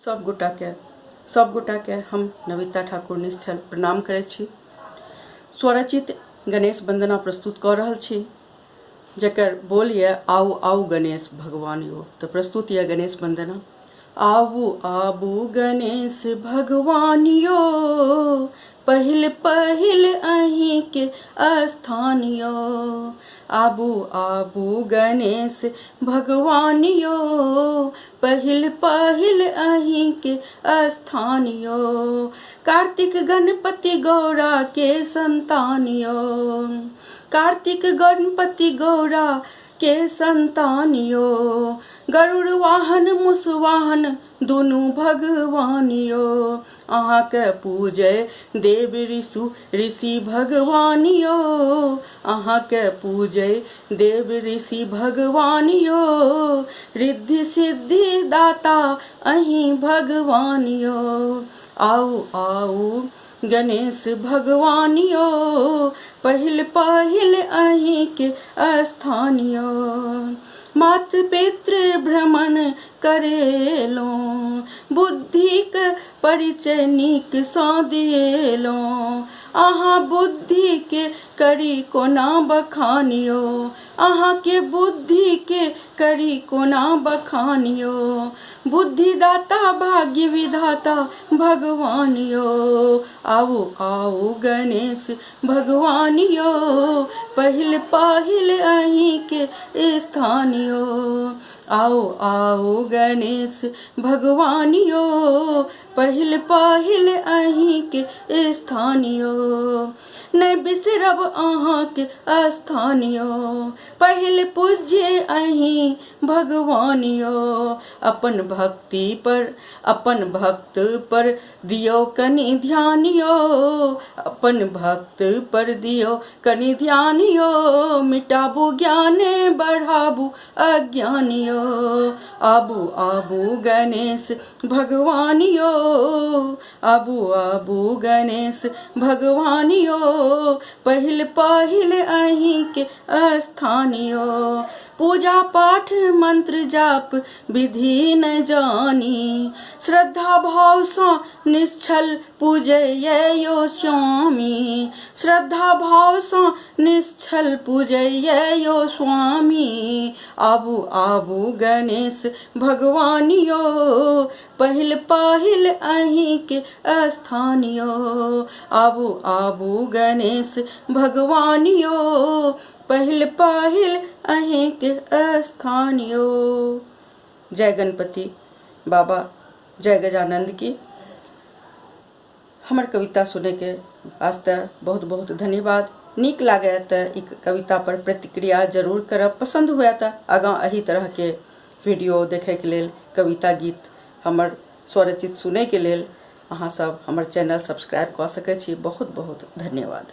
सब गोटा के हम नविता ठाकुर निश्चल प्रणाम करै छी। स्वरचित गणेश वंदना प्रस्तुत कऽ रहल छी, जकर बोल ये आउ आउ गणेश भगवान यो। तो प्रस्तुत ये गणेश वंदना। आबू आबू गणेश भगवान यो, पहिल पहिल अहीं के स्थान यो। आबू आबू गणेश भगवान यो, पहिल पहिल अहीं के स्थान यो। कार्तिक गणपति गौरा के संतान यो, कार्तिक गणपति गौरा के संतान यो। गरुड़ वाहन मुस वाहन दुनू भगवान यो। अहाँ के पूजय देव ऋषि भगवान यो, अहाँ के पूजय देव ऋषि भगवान यो। रिद्धि सिद्धि दाता अहीं भगवान यो। आउ आउ गणेश भगवान यो, पहिल पहिल अहीं के स्थान यो। मातृ पितृ भ्रमण करेलो, बुद्धिक परिचय नीक सँ देलो। अहाँ बुद्धि के करी कोना बखानियो, अहाँ के बुद्धि के करी कोना बखानियो। बुद्धिदाता भाग्य विधाता भगवान यो। आउ आउ गणेश भगवान यो, पहिल पहिल अहीं के स्थान यो। आओ आओ गणेश भगवान यो, पहिल पहिल अहीं के स्थान यो। नहीं बिसरब अहाँ के स्थान यो, पहिल पूज्य अहीं भगवान यो। अपन भक्त पर दियो कनि ध्यान यो, अपन भक्त पर दियो कनि ध्यान यो। मिटाबू ज्ञाने बढ़ाबू अज्ञान यो। आबू आबू गणेश भगवान यो, आबू आबू गणेश भगवान यो। पहिल पहिल अहीं के स्थान यो। पूजा पाठ मंत्र जाप विधि न जानी, श्रद्धा भाव सँ निश्चल पूजय यो स्वामी। श्रद्धा भाव सँ निश्चल पूजय यो स्वामी। आबू आबू गणेश भगवान यो, पहिल पहिल अहीं के स्थान यो। आबू आबू गणेश भगवान यो, पहिल पहिल अहीं के स्थान यो। जय गणपति बाबा, जय गजानंद की। हमर कविता सुने के वास्ते बहुत बहुत धन्यवाद। नीक लागे तो एक कविता पर प्रतिक्रिया जरूर करब। पसंद हुए तो आगाँ एही तरह के वीडियो देखे के लेल, कविता गीत हमर स्वरचित सुने के लेल अहाँ सब हमर चैनल सब्सक्राइब कऽ सकै छी। बहुत बहुत धन्यवाद।